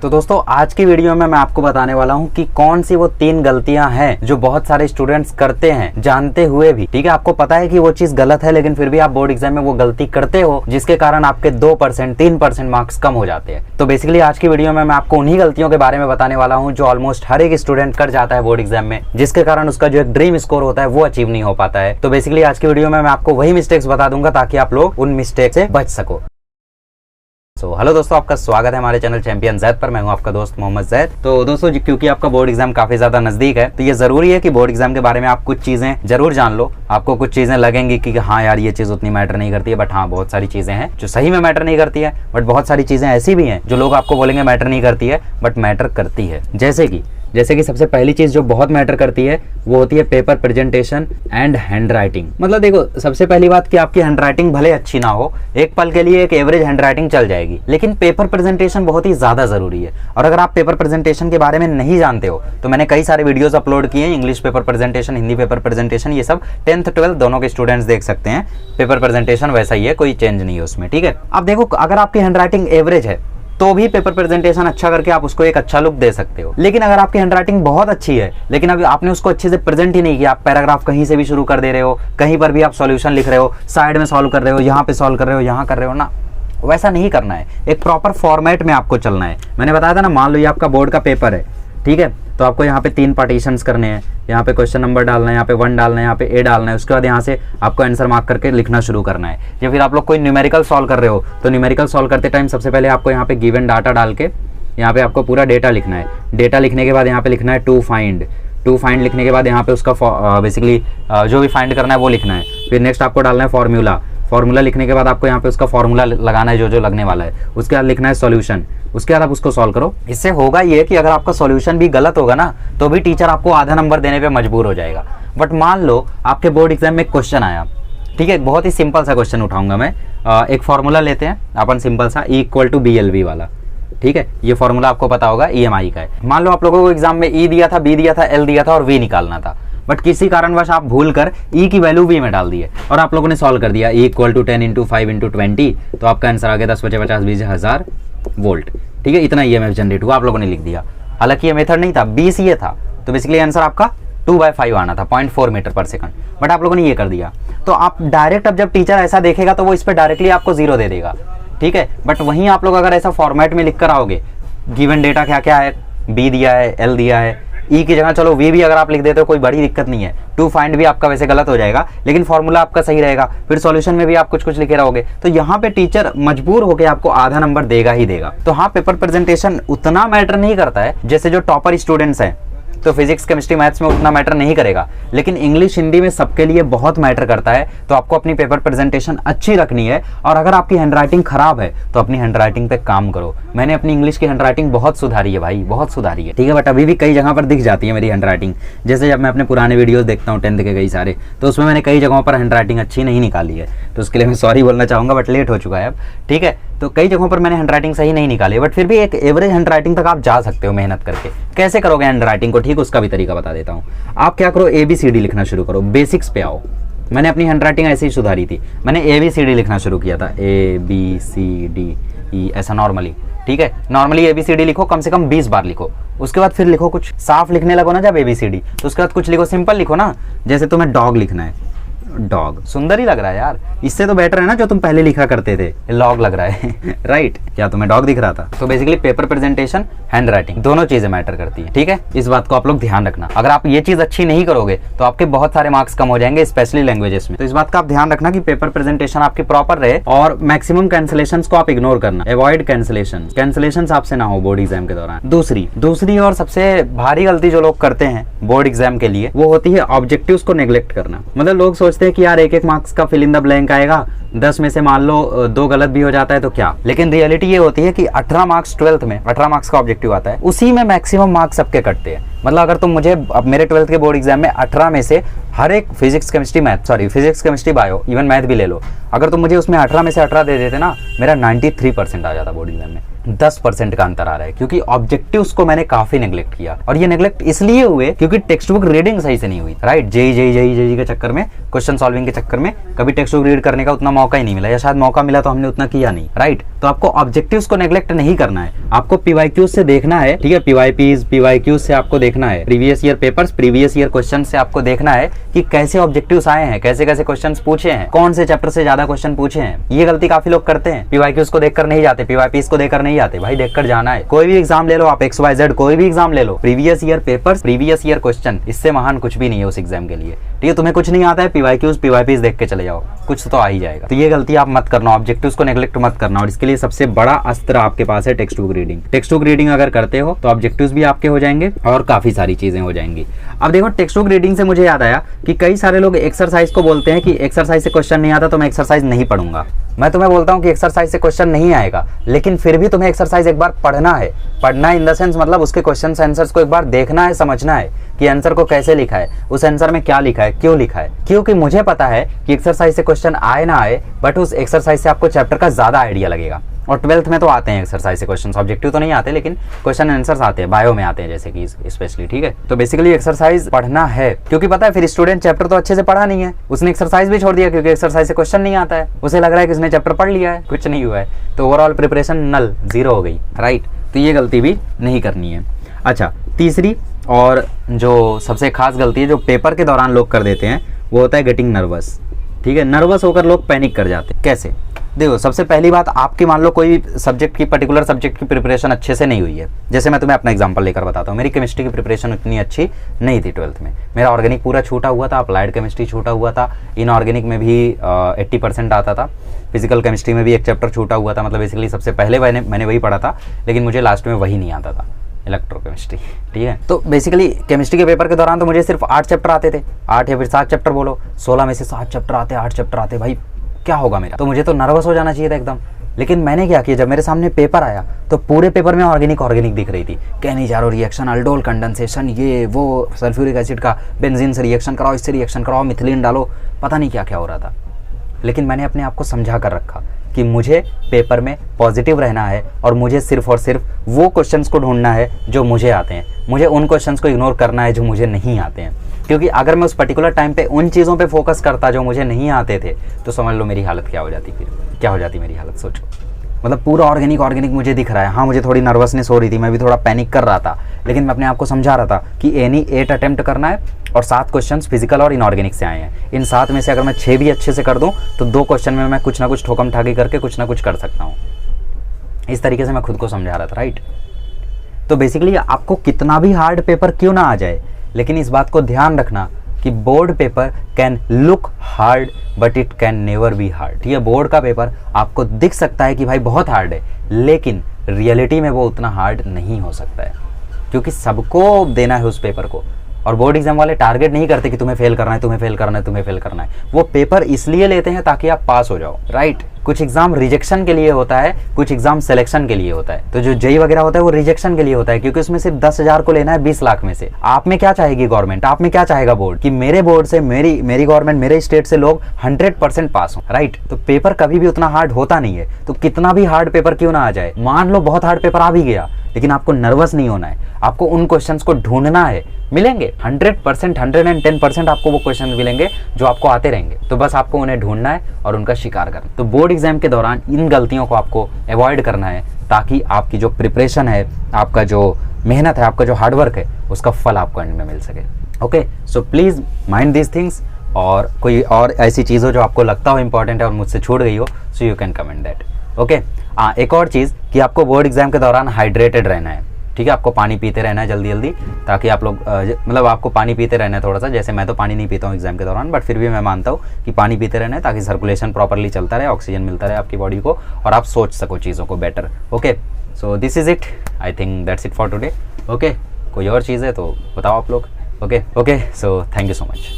तो दोस्तों आज की वीडियो में मैं आपको बताने वाला हूं कि कौन सी वो 3 गलतियां हैं जो बहुत सारे स्टूडेंट्स करते हैं जानते हुए भी। ठीक है, आपको पता है कि वो चीज गलत है लेकिन फिर भी आप बोर्ड एग्जाम में वो गलती करते हो जिसके कारण आपके 2% 3% मार्क्स कम हो जाते हैं। तो बेसिकली आज की वीडियो में मैं आपको उन्हीं गलतियों के बारे में बताने वाला हूँ जो ऑलमोस्ट हर एक स्टूडेंट कर जाता है बोर्ड एग्जाम में, जिसके कारण उसका जो एक ड्रीम स्कोर होता है वो अचीव नहीं हो पाता है। तो बेसिकली आज की वीडियो में मैं आपको वही मिस्टेक्स बता दूंगा ताकि आप लोग उन मिस्टेक से बच सको। हेलो दोस्तों, आपका स्वागत है हमारे चैनल चैंपियन जैद पर। मैं हूं आपका दोस्त मोहम्मद जैद। तो दोस्तों क्योंकि आपका बोर्ड एग्जाम काफी ज्यादा नजदीक है तो ये जरूरी है कि बोर्ड एग्जाम के बारे में आप कुछ चीजें जरूर जान लो। आपको कुछ चीजें लगेंगी कि हाँ यार ये चीज उतनी मैटर नहीं करती है, बट हाँ बहुत सारी चीजें हैं जो सही में मैटर नहीं करती है, बट बहुत सारी चीजें ऐसी भी हैं जो लोग आपको बोलेंगे मैटर नहीं करती है बट मैटर करती है। जैसे कि सबसे पहली चीज जो बहुत मैटर करती है वो होती है paper presentation and hand writing. मतलब देखो, सबसे पहली बात कि आपकी हैंड राइटिंग भले अच्छी ना हो, एक पल के लिए एक एवरेज हैंड राइटिंग चल जाएगी, लेकिन पेपर प्रेजेंटेशन बहुत ही ज्यादा जरूरी है। और अगर आप पेपर प्रेजेंटेशन के बारे में नहीं जानते हो तो मैंने कई सारे वीडियोस अपलोड किए हैं, English paper presentation, Hindi paper presentation, ये सब 10th 12th दोनों के स्टूडेंट्स देख सकते हैं। पेपर प्रेजेंटेशन वैसा ही है, कोई चेंज नहीं है उसमें। ठीक है, अब देखो अगर आपकी हैंड राइटिंग एवरेज है तो भी पेपर प्रेजेंटेशन अच्छा करके आप उसको एक अच्छा लुक दे सकते हो। लेकिन अगर आपकी हैंडराइटिंग बहुत अच्छी है लेकिन अभी आपने उसको अच्छे से प्रेजेंट ही नहीं किया, आप पैराग्राफ कहीं से भी शुरू कर दे रहे हो, कहीं पर भी आप सॉल्यूशन लिख रहे हो, साइड में सॉल्व कर रहे हो, यहाँ पे सॉल्व कर रहे हो, यहाँ कर रहे हो ना, वैसा नहीं करना है। एक प्रॉपर फॉर्मेट में आपको चलना है। मैंने बताया था ना, मान लो ये आपका बोर्ड का पेपर है, ठीक है, तो आपको यहाँ पे 3 पार्टीशंस करने हैं। यहाँ पे क्वेश्चन नंबर डालना है, यहाँ पे 1 डालना है, यहाँ पे ए डालना है। उसके बाद यहाँ से आपको आंसर मार्क करके लिखना शुरू करना है। या फिर आप लोग कोई न्यूमेरिकल सॉल्व कर रहे हो तो न्यूमेरिकल सॉल्व करते टाइम सबसे पहले आपको यहाँ पे गिवन डाटा डाल के यहाँ पे आपको पूरा डेटा लिखना है। डेटा लिखने के बाद यहाँ पे लिखना है टू फाइंड लिखने के बाद यहाँ पे उसका बेसिकली जो भी फाइंड करना है वो लिखना है। फिर नेक्स्ट आपको डालना है फॉर्मूला लिखने के बाद आपको यहाँ पे उसका फॉर्मूला लगाना है जो लगने वाला है। उसके बाद लिखना है सॉल्यूशन, उसके बाद आप उसको सॉल्व करो। इससे होगा ये कि अगर आपका सॉल्यूशन भी गलत होगा ना तो भी टीचर आपको आधा नंबर देने पे मजबूर हो जाएगा। बट मान लो आपके बोर्ड एग्जाम में क्वेश्चन आया, ठीक है, बहुत ही सिंपल सा क्वेश्चन उठाऊंगा मैं। एक फॉर्मूला लेते हैं अपन सिंपल सा, E=BLV वाला। ठीक है, ये फॉर्मूला आपको पता होगा, EMI का है। मान लो आप लोगों को एग्जाम में E दिया था, B दिया था, L दिया था और V निकालना था, बट किसी कारणवश आप भूल कर E की वैल्यू V में डाल दिए और आप लोगों ने सॉल्व कर दिया। E=10 × 5 × 20, तो आपका आंसर आ गया 10 × 5 = 50 20 1000 वोल्ट। ठीक है, इतना EMF जनरेट हुआ, आप लोगों ने लिख दिया। हालांकि ये मेथड नहीं था, BCA था, तो बेसिकली आंसर आपका 2/5 आना था, 0.4 मीटर पर सेकंड, बट आप लोगों ने ये कर दिया। तो आप डायरेक्ट, अब जब टीचर ऐसा देखेगा तो वो इस पर डायरेक्टली आपको 0 दे देगा। ठीक है, बट वहीं आप लोग अगर ऐसा फॉर्मेट में लिख कर आओगे, गिवन डेटा क्या क्या है, B दिया है, L दिया है, E की जगह चलो V भी अगर आप लिख देते हो कोई बड़ी दिक्कत नहीं है। टू फाइंड भी आपका वैसे गलत हो जाएगा लेकिन फॉर्मूला आपका सही रहेगा। फिर सॉल्यूशन में भी आप कुछ लिखे रहोगे तो यहाँ पे टीचर मजबूर होकर आपको आधा नंबर देगा ही देगा। तो हाँ, पेपर प्रेजेंटेशन उतना मैटर नहीं करता है जैसे जो टॉपर स्टूडेंट्स हैं तो फिजिक्स केमिस्ट्री मैथ्स में उतना मैटर नहीं करेगा, लेकिन इंग्लिश हिंदी में सबके लिए बहुत मैटर करता है। तो आपको अपनी पेपर प्रेजेंटेशन अच्छी रखनी है। और अगर आपकी हैंडराइटिंग खराब है तो अपनी हैंडराइटिंग पे काम करो। मैंने अपनी इंग्लिश की हैंडराइटिंग बहुत सुधारी है भाई, बहुत सुधारी है। ठीक है, बट अभी भी कई जगह पर दिख जाती है मेरी हैंडराइटिंग। जैसे जब मैं अपने पुराने वीडियोस देखता हूँ 10th के कई सारे, तो उसमें मैंने कई जगहों पर हैंडराइटिंग अच्छी नहीं निकाली है, तो उसके लिए मैं सॉरी बोलना चाहूँगा, बट लेट हो चुका है अब। ठीक है, तो कई जगहों पर मैंने हैंडराइटिंग सही नहीं निकाली, बट फिर भी एक एवरेज हैंडराइटिंग तक आप जा सकते हो मेहनत करके। कैसे करोगे हैंडराइटिंग को, ठीक, उसका भी तरीका बता देता हूँ। आप क्या करो, ABCD लिखना शुरू करो, बेसिक्स पे आओ। मैंने अपनी हैंडराइटिंग ऐसे ही सुधारी थी। मैंने ABCD लिखना शुरू किया था, ABCDE ऐसा नॉर्मली। ठीक है, नॉर्मली ABCD लिखो, कम से कम 20 बार लिखो। उसके बाद फिर लिखो, कुछ साफ लिखने लगो ना जब ABCD, तो उसके बाद कुछ लिखो, सिंपल लिखो ना। जैसे तुम्हें डॉग लिखना है, डॉग सुंदर ही लग रहा है यार, इससे तो बेटर है ना जो तुम पहले लिखा करते थे, लॉग लग रहा है राइट, क्या तुम्हें डॉग दिख रहा था? तो बेसिकली पेपर प्रेजेंटेशन, हैंडराइटिंग, दोनों चीजें मैटर करती है। ठीक है, इस बात को आप लोग ध्यान रखना। अगर आप ये चीज अच्छी नहीं करोगे तो आपके बहुत सारे मार्क्स कम हो जाएंगे, स्पेशली लैंग्वेजेस में। तो इस बात का आप ध्यान रखना कि पेपर प्रेजेंटेशन आपकी प्रॉपर रहे और मैक्सिमम कैंसिलेशंस को आप इग्नोर करना, अवॉइड कैंसिलेशंस आपसे ना हो बोर्ड एग्जाम के दौरान। दूसरी और सबसे भारी गलती जो लोग करते हैं बोर्ड एग्जाम के लिए वो होती है ऑब्जेक्टिव्स को नेग्लेक्ट करना। मतलब लोग सोचते हैं कि यार 1-1 मार्क्स का फिल इन द ब्लैंक आएगा, 10 में से मान लो 2 गलत भी हो जाता है तो क्या। लेकिन रियलिटी ये होती है कि 18 मार्क्स 12th में 18 मार्क्स का ऑब्जेक्टिव आता है, उसी में मैक्सिमम मार्क्स सबके कटते हैं। मतलब अगर तुम मुझे अब मेरे 12th के बोर्ड एग्जाम में 18 में से हर एक physics chemistry bio even math भी ले लो, अगर तुम मुझे उसमें 18 में से 18 दे देते ना, मेरा 93% आ जाता बोर्ड एग्जाम में। 10% का अंतर आ रहा है क्योंकि ऑब्जेक्टिव्स को मैंने काफी नेग्लेक्ट किया। और ये नेग्लेक्ट इसलिए हुए क्योंकि टेक्स्ट बुक रीडिंग सही से नहीं हुई, राइट। जेई के चक्कर में क्वेश्चन सॉल्विंग के चक्कर में कभी टेक्स्ट बुक रीड करने का उतना मौका ही नहीं मिला, या शायद मौका मिला तो हमने उतना किया नहीं, राइट। तो आपको ऑब्जेक्टिव्स को नेग्लेक्ट नहीं करना है, आपको पीवाईक्यूज से देखना है, ठीक है, पीवाईपीज पीवाईक्यूज से आपको देखना है, previous year papers previous year question से आपको देखना है कि कैसे ऑब्जेक्टिव्स आए हैं, कैसे कैसे क्वेश्चन पूछे हैं, कौन से चैप्टर से ज्यादा क्वेश्चन पूछे हैं। ये गलती काफी लोग करते हैं, पीवाईक्यूज को देखकर नहीं जाते, पीवाईपीज को देखकर नहीं जाते। भाई देखकर जाना है, कोई भी एग्जाम ले लो आप, XYZ कोई भी एग्जाम ले लो, previous year papers previous year question, इससे महान कुछ भी नहीं है उस एग्जाम के लिए, ठीक है। तुम्हें कुछ नहीं आता है, पीवाईक्यूज पीवाईपीज देख के चले जाओ, कुछ तो आ ही जाएगा। तो ये गलती आप मत करना, ऑब्जेक्टिव्स को नेग्लेक्ट मत करना, और इसके लिए सबसे बड़ा अस्त्र आपके पास है text book reading. Text book reading अगर करते हो तो ऑब्जेक्टिव्स भी आपके हो जाएंगे और काफी सारी चीजें हो जाएंगी। अब देखो टेक्स्ट बुक रीडिंग से मुझे याद आया कि कई सारे लोग एक्सरसाइज को बोलते हैं कि एक्सरसाइज से क्वेश्चन नहीं आता तो मैं एक्सरसाइज नहीं पढ़ूंगा। मैं तुम्हें बोलता हूं कि एक्सरसाइज से क्वेश्चन नहीं आएगा, लेकिन फिर भी तुम्हें एक्सरसाइज एक बार पढ़ना है। पढ़ना इन द सेंस मतलब उसके क्वेश्चन आंसर्स को एक बार देखना है, समझना है कि आंसर को कैसे लिखा है, उस आंसर में क्या लिखा है, क्यों लिखा है। क्योंकि मुझे पता है कि एक्सरसाइज से क्वेश्चन आए ना आए, बट उस एक्सरसाइज से आपको चैप्टर का ज्यादा आइडिया लगेगा। और 12th में तो आते हैं एक्सरसाइज से क्वेश्चन, ऑब्जेक्टिव तो नहीं आते लेकिन क्वेश्चन आंसर्स आते हैं, बायो में आते हैं जैसे कि स्पेशली, ठीक है। तो बेसिकली एक्सरसाइज पढ़ना है, क्योंकि पता है फिर स्टूडेंट चैप्टर तो अच्छे से पढ़ा नहीं है, उसने एक्सरसाइज भी छोड़ दिया क्योंकि एक्सरसाइज से क्वेश्चन नहीं आता है, उसे लग रहा है कि उसने चैप्टर पढ़ लिया है, कुछ नहीं हुआ है, तो ओवरऑल प्रिपरेशन नल, जीरो हो गई, राइट। तो ये गलती भी नहीं करनी है। अच्छा, तीसरी और जो सबसे खास गलती है जो पेपर के दौरान लोग कर देते हैं वो होता है गेटिंग नर्वस, ठीक है। नर्वस होकर लोग पैनिक कर जाते हैं। कैसे? देखो, सबसे पहली बात, आपकी मान लो कोई सब्जेक्ट की पर्टिकुलर सब्जेक्ट की प्रिपरेशन अच्छे से नहीं हुई है। जैसे मैं तुम्हें अपना एग्जांपल लेकर बताता हूँ, मेरी केमिस्ट्री की प्रिपरेशन उतनी अच्छी नहीं थी 12th में। मेरा ऑर्गेनिक पूरा छूटा हुआ था, अप्लाइड केमिस्ट्री छूटा हुआ था, इनऑर्गेनिक में भी 80% आता था, फिजिकल केमिस्ट्री में भी एक चैप्टर छूटा हुआ था। मतलब बेसिकली सबसे पहले मैंने वही पढ़ा था, लेकिन मुझे लास्ट में वही नहीं आता था, इलेक्ट्रोकेमिस्ट्री, ठीक है। तो बेसिकली केमिस्ट्री के पेपर के दौरान तो मुझे सिर्फ 8 चैप्टर आते थे, 8 या फिर 7 चैप्टर बोलो, 16 में से 7 चैप्टर आते, 8 चैप्टर आते, भाई क्या होगा मेरा। तो मुझे तो नर्वस हो जाना चाहिए था एकदम। लेकिन मैंने क्या किया, जब मेरे सामने पेपर आया तो पूरे पेपर में ऑर्गेनिक दिख रही थी, कैनिजारो रिएक्शन, अल्डोल कंडेंसेशन, ये वो, सल्फ्यूरिक एसिड का बेंजीन से रिएक्शन कराओ, इससे रिएक्शन कराओ, मिथिलीन डालो, पता नहीं क्या क्या हो रहा था। लेकिन मैंने अपने आप को समझा कर रखा कि मुझे पेपर में पॉजिटिव रहना है और मुझे सिर्फ और सिर्फ वो क्वेश्चंस को ढूंढना है जो मुझे आते हैं, मुझे उन क्वेश्चंस को इग्नोर करना है जो मुझे नहीं आते हैं। क्योंकि अगर मैं उस पर्टिकुलर टाइम पे उन चीज़ों पे फोकस करता जो मुझे नहीं आते थे, तो समझ लो मेरी हालत क्या हो जाती, फिर क्या हो जाती मेरी हालत, सोचो। मतलब पूरा ऑर्गेनिक मुझे दिख रहा है, हाँ मुझे थोड़ी नर्वसनेस हो रही थी, मैं भी थोड़ा पैनिक कर रहा था, लेकिन मैं अपने आप को समझा रहा था कि एनी 8 अटेम्प्ट करना है और 7 क्वेश्चंस फिजिकल और इनऑर्गेनिक से आए हैं। इन 7 में से अगर मैं 6 भी अच्छे से कर दूं तो 2 क्वेश्चन में मैं कुछ ना कुछ ठोकम ठाकी करके कुछ ना कुछ कर सकता हूँ। इस तरीके से मैं खुद को समझा रहा था, राइट। तो बेसिकली आपको कितना भी हार्ड पेपर क्यों ना आ जाए, लेकिन इस बात को ध्यान रखना कि board paper can look hard but it can never be hard. ठीक है, बोर्ड का पेपर आपको दिख सकता है कि भाई बहुत हार्ड है, लेकिन रियलिटी में वो उतना हार्ड नहीं हो सकता है, क्योंकि सबको देना है उस पेपर को। और बोर्ड एग्जाम वाले टारगेट नहीं करते कि तुम्हें फेल करना है, तुम्हें फेल करना है, तुम्हें फेल करना है। वो पेपर इसलिए लेते हैं ताकि आप पास हो जाओ, राइट। कुछ एग्जाम रिजेक्शन के लिए होता है, कुछ एग्जाम सिलेक्शन के लिए होता है। तो जो जेई वगैरह होता है वो रिजेक्शन के लिए होता है, क्योंकि उसमें सिर्फ 10,000 को लेना है 20 लाख में से। आप में क्या चाहेगी गवर्नमेंट, आप में क्या चाहेगा बोर्ड, कि मेरे बोर्ड से, मेरी गवर्नमेंट, मेरे स्टेट से लोग 100% पास हो, राइट। तो पेपर कभी भी उतना हार्ड होता नहीं है। तो कितना भी हार्ड पेपर क्यों ना आ जाए, मान लो बहुत हार्ड पेपर आ भी गया, लेकिन आपको नर्वस नहीं होना है। आपको उन क्वेश्चंस को ढूंढना है, मिलेंगे 100%, 110% आपको वो क्वेश्चन मिलेंगे जो आपको आते रहेंगे। तो बस आपको उन्हें ढूंढना है और उनका शिकार करना। तो बोर्ड एग्जाम के दौरान इन गलतियों को आपको अवॉइड करना है, ताकि आपकी जो प्रिपरेशन है, आपका जो मेहनत है, आपका जो हार्डवर्क है, उसका फल आपको एंड में मिल सके। Okay, so please mind these things. और कोई और ऐसी चीज़ हो जो आपको लगता हो इंपॉर्टेंट है और मुझसे छूट गई हो, so you can comment that. Okay, एक और चीज़ कि आपको बोर्ड एग्जाम के दौरान हाइड्रेटेड रहना है। ठीक है, आपको पानी पीते रहना है जल्दी जल्दी, ताकि आप लोग मतलब आपको पानी पीते रहना है थोड़ा सा। जैसे मैं तो पानी नहीं पीता हूँ एग्जाम के दौरान, बट फिर भी मैं मानता हूँ कि पानी पीते रहना है, ताकि सर्कुलेशन प्रॉपरली चलता रहे, ऑक्सीजन मिलता रहे आपकी बॉडी को, और आप सोच सको चीज़ों को better. Okay, so this is it, I think that's it for today. Okay, कोई और चीज़ है तो बताओ आप लोग। Okay, so thank you so much.